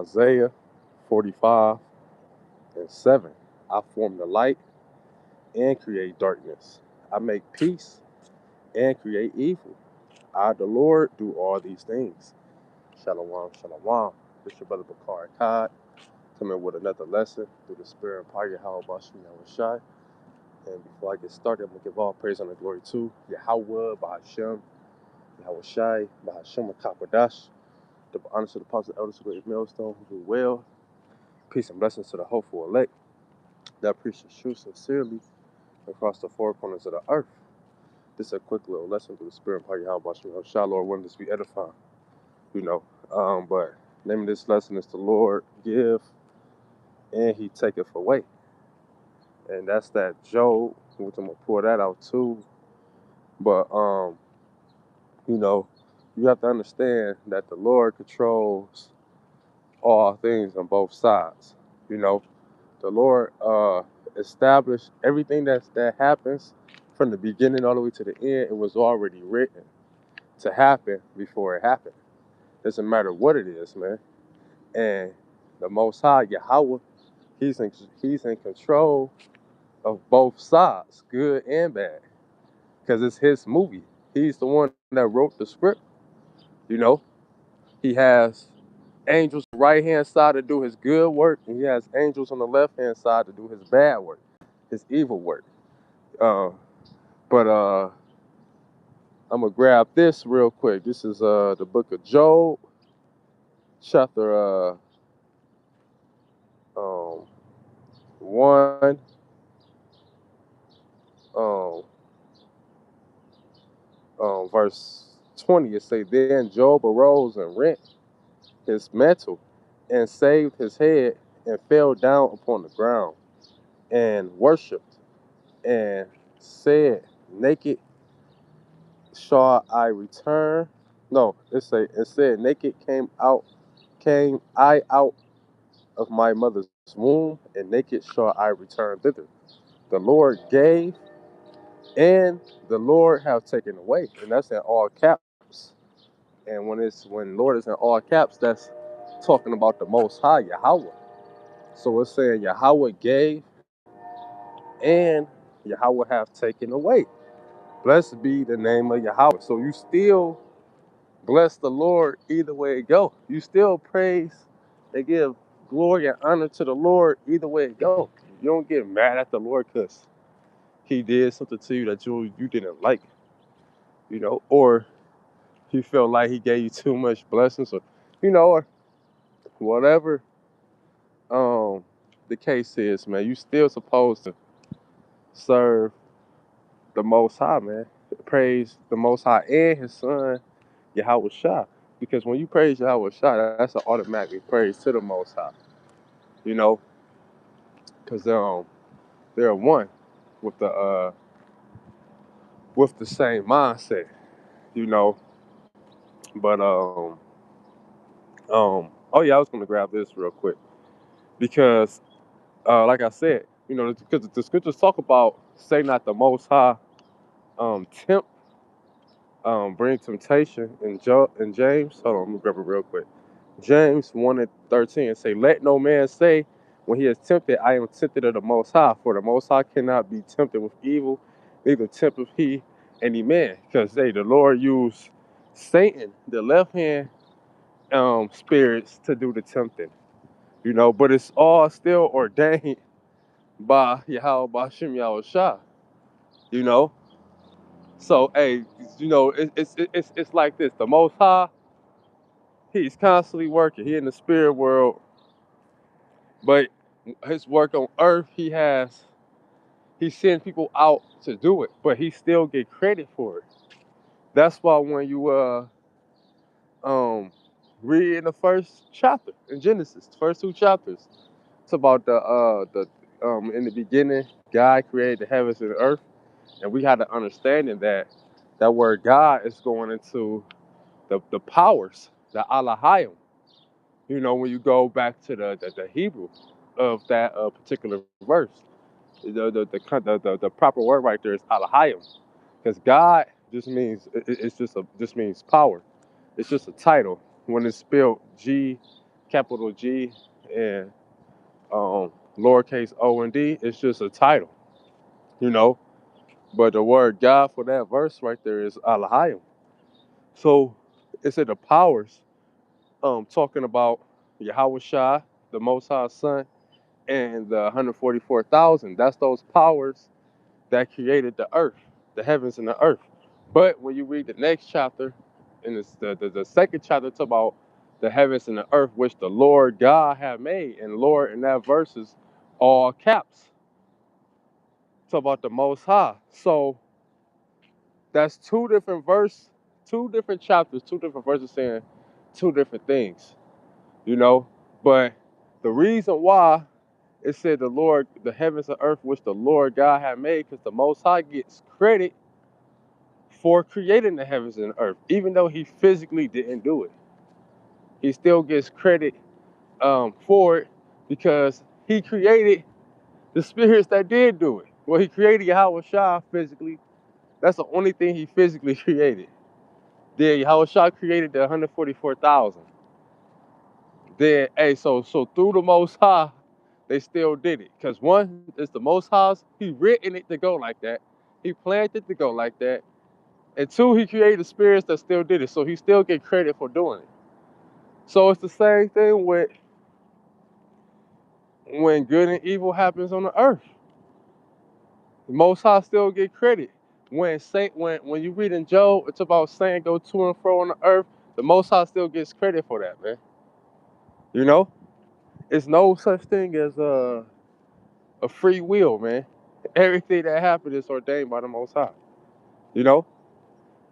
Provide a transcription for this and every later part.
Isaiah 45:7. I form the light and create darkness. I make peace and create evil. I, the Lord, do all these things. Shalom, shalom. This your brother Bakar Akkad, coming with another lesson through the spirit and power of Yahweh Bashim Yahushai. And before I get started, I'm going to give all praise and the glory to Yahweh, Bahashem, Yahushai, Bahashem, Kakwadash, the honor to the apostles, elders, of great millstone, who do well. Peace and blessings to the hopeful elect that preach the truth sincerely across the four corners of the earth. This is a quick little lesson through the spirit and power of Yahweh Bashim Yahushai. Lord, wanted this to be edifying, But the name of this lesson is the Lord give and He taketh away. And that's that Job, which I'm gonna pour that out too. But you have to understand that the Lord controls all things on both sides. The Lord established everything that happens from the beginning all the way to the end. It was already written to happen before it happened. Doesn't matter what it is, man. And the Most High, Yahweh, He's in control of both sides, good and bad, because it's His movie. He's the one that wrote the script. He has angels on the right hand side to do His good work, and He has angels on the left hand side to do His bad work, His evil work. But I'm gonna grab this real quick. This is the book of Job, chapter 1, verse 20. It say, "Then Job arose and rent his mantle, and saved his head, and fell down upon the ground, and worshipped, and said, Naked shall I return." No, it said, "Naked came I out of my mother's womb, and naked shall I return thither. The Lord gave, and the Lord have taken away." And that's in all caps. And when Lord is in all caps, that's talking about the Most High, Yahweh. So it's saying Yahweh gave, and Yahweh have taken away. Blessed be the name of Yahweh. So you still bless the Lord either way it go. You still praise and give glory and honor to the Lord either way it go. You don't get mad at the Lord because He did something to you that you didn't like, or you feel like He gave you too much blessings, or whatever the case is, man. You still supposed to serve the Most High, man. Praise the Most High and His Son, Yahweh Shah. Because when you praise Yahweh Shah, that's an automatic praise to the Most High, because they're one with the same mindset, you know. But oh yeah, I was gonna grab this real quick because like I said, because the scriptures talk about say not the Most High tempt bring temptation in James. Hold on, let me grab it real quick. James 1:13 say, "Let no man say when he is tempted, I am tempted of the Most High, for the Most High cannot be tempted with evil, neither tempteth he any man." Because the Lord used Satan, the left hand spirits, to do the tempting. But it's all still ordained by Yahweh Bashim Yahushua. You know, so it's like this: the Most High, He's constantly working. He in the spirit world, but His work on earth, He sends people out to do it, but He still get credit for it. That's why when you read in the first chapter in Genesis, the first two chapters, it's about the in the beginning, God created the heavens and the earth, and we had to understanding that word God is going into the powers, the Alahayim. When you go back to the Hebrew of that particular verse, the proper word right there is Alahayim, because God just means just means power. It's just a title when it's spelled G capital G and lowercase o and d. It's just a title, you know. But the word God for that verse right there is Alahayim. So it's in the powers, talking about Yahweh Shai, the Most High Son, and the 144,000. That's those powers that created the earth, the heavens and the earth. But when you read the next chapter, and it's the second chapter, it's about the heavens and the earth, which the Lord God have made. And Lord in that verse is all caps. It's about the Most High. So that's two different verses, two different chapters, two different verses saying two different things, you know. But the reason why it said the Lord, the heavens and earth, which the Lord God had made, because the Most High gets credit for creating the heavens and earth, even though he physically didn't do it. He still gets credit for it because he created the spirits that did do it. Well, he created Yahweh Shah physically. That's the only thing he physically created. Then Yahweh Shah created the 144,000. Then, hey, so through the Most High, they still did it. Because one, it's the Most High's, he written it to go like that. He planned it to go like that. And two, he created the spirits that still did it. So he still get credit for doing it. So it's the same thing with when good and evil happens on the earth. The Most High still get credit. When you read in Job, it's about saying go to and fro on the earth. The Most High still gets credit for that, man. You know, it's no such thing as a free will, man. Everything that happens is ordained by the Most High. You know,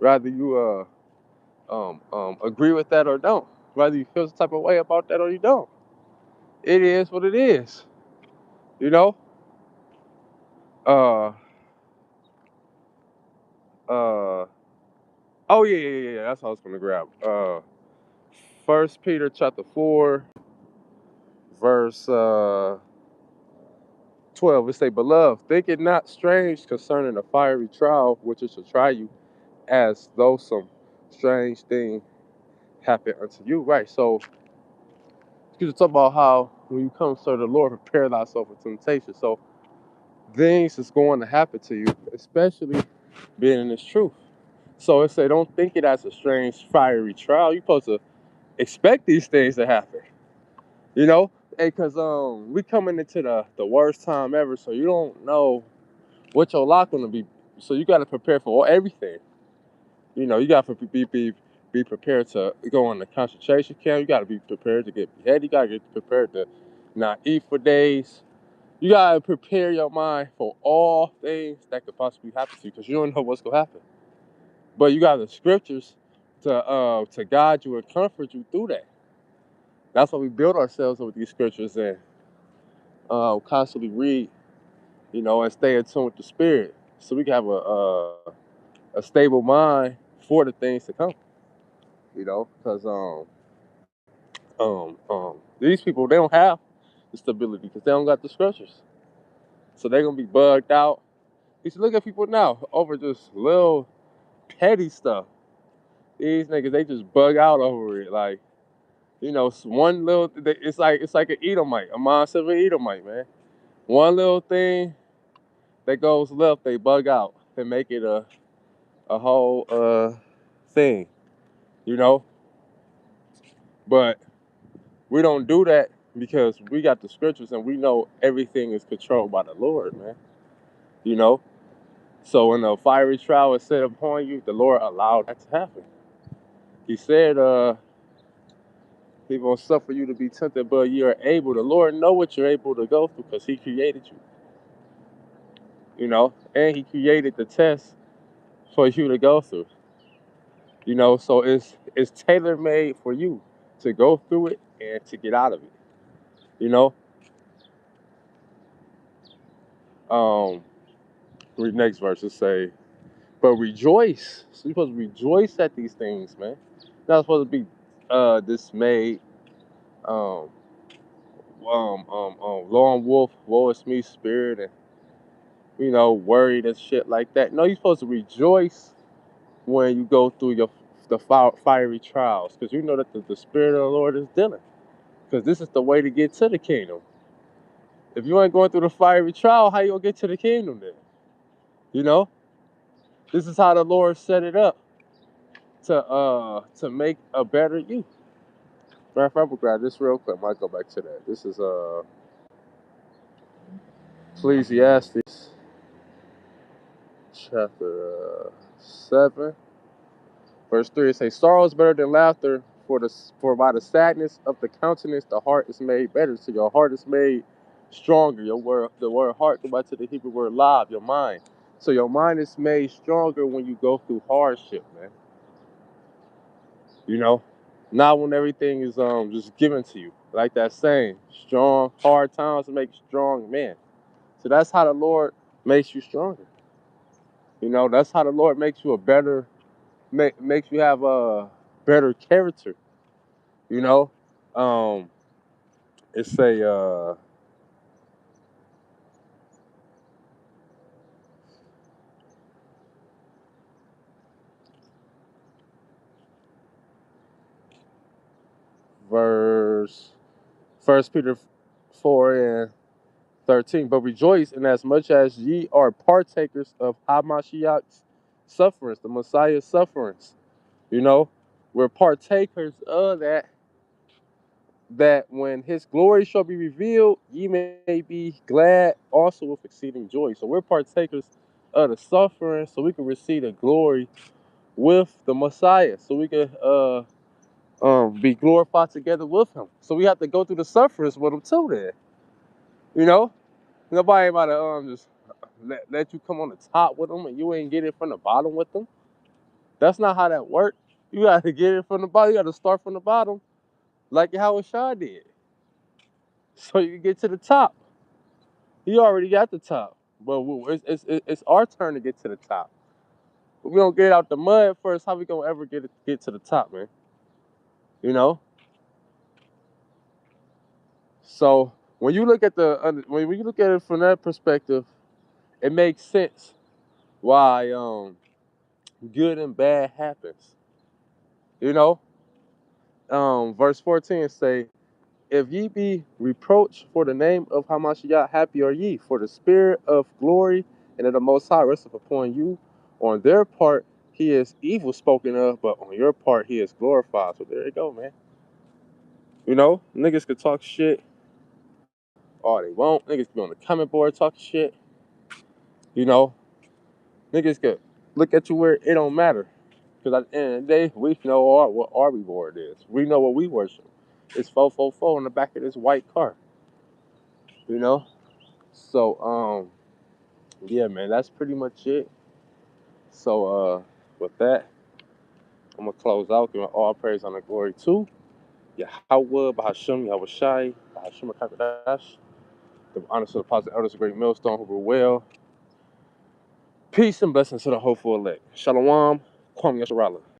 rather you agree with that or don't. Whether you feel some type of way about that or you don't. It is what it is. You know? Uh uh oh yeah. That's what I was gonna grab. First Peter chapter 4, verse 12. It say, Beloved, think it not strange concerning the fiery trial which is to try you, as though some strange thing happened unto you. Right. So you talk about how when you come serve the Lord, prepare thyself for temptation. So things is going to happen to you, especially being in this truth. So it say, don't think it as a strange, fiery trial. You're supposed to expect these things to happen, you know? Because we coming into the worst time ever, so you don't know what your lot gonna be. So you got to prepare for everything. You know, you got to be prepared to go on the concentration camp. You got to be prepared to get beheaded. You got to get prepared to not eat for days. You got to prepare your mind for all things that could possibly happen to you, because you don't know what's gonna happen. But you got the scriptures to guide you and comfort you through that. That's why we build ourselves with these scriptures and constantly read, you know, and stay in tune with the spirit, so we can have a stable mind for the things to come. You know, because these people, they don't have the stability because they don't got the scriptures, so they're gonna be bugged out. You should look at people now over just little petty stuff. These niggas, they just bug out over it. Like, you know, one little, it's like an Edomite, a mindset of an Edomite, man. One little thing that goes left, they bug out and make it a whole thing, you know. But we don't do that because we got the scriptures and we know everything is controlled by the Lord, man. You know. So when a fiery trial is set upon you, the Lord allowed that to happen. He said, He gonna suffer you to be tempted, but you are able. The Lord know what you're able to go through because He created you. You know, and He created the test for you to go through. You know, so it's tailor made for you to go through it and to get out of it. You know. Read next verse. It say, but rejoice. So you're supposed to rejoice at these things, man. You're not supposed to be dismayed. Um, lone wolf, woe is me spirit, and you know, worried and shit like that. No, you're supposed to rejoice when you go through the fiery trials, because you know that the spirit of the Lord is dealing. Because this is the way to get to the kingdom. If you ain't going through the fiery trial, how you gonna get to the kingdom then? You know, this is how the Lord set it up to make a better you. Matter of fact, I'm gonna grab this real quick. I might go back to that. This is Ecclesiastes chapter 7, verse 3. It says, "Sorrow is better than laughter, for by the sadness of the countenance the heart is made better." So your heart is made stronger. The word heart, go back to the Hebrew word lav, your mind. So your mind is made stronger when you go through hardship, man. You know, not when everything is just given to you. Like that saying, strong hard times make strong men. So that's how the Lord makes you stronger. You know, that's how the Lord makes you a better, makes you have a better character. You know, um, it's a verse, 1 Peter 4:13. But rejoice in as much as ye are partakers of Hamashiach's sufferings, the Messiah's sufferings. You know, we're partakers of that. That when his glory shall be revealed, ye may be glad also with exceeding joy. So we're partakers of the suffering, so we can receive the glory with the Messiah, so we can be glorified together with him. So we have to go through the sufferings with him too. Then, you know, nobody about to just let you come on the top with them, and you ain't get it from the bottom with them. That's not how that works. You got to get it from the bottom. You got to start from the bottom, like how Shah did, so you can get to the top. He already got the top, but it's our turn to get to the top. If we don't get out the mud first, how we gonna ever get to the top, man? You know. So when you look at when you look at it from that perspective, it makes sense why good and bad happens. You know, verse 14 say, "If ye be reproached for the name of Hamashiach, happy are ye, for the spirit of glory and of the Most High resteth upon you. On their part, he is evil spoken of, but on your part, he is glorified." So there you go, man. You know, niggas could talk shit all they want. Niggas could be on the comment board talking shit. You know, niggas could look at you where it don't matter. Because at the end of the day, we know what our reward is. We know what we worship. It's 444 on the back of this white car. You know? So, yeah, man, that's pretty much it. So, with that, I'm gonna close out, giving all praise and glory to Yahweh, Bahashim, Yahweh Shai, Bahashim Kakadash, the honest to the positive elders, a great millstone who were well. Peace and blessings to the hopeful elect. Shalom, Kwam Yasharala.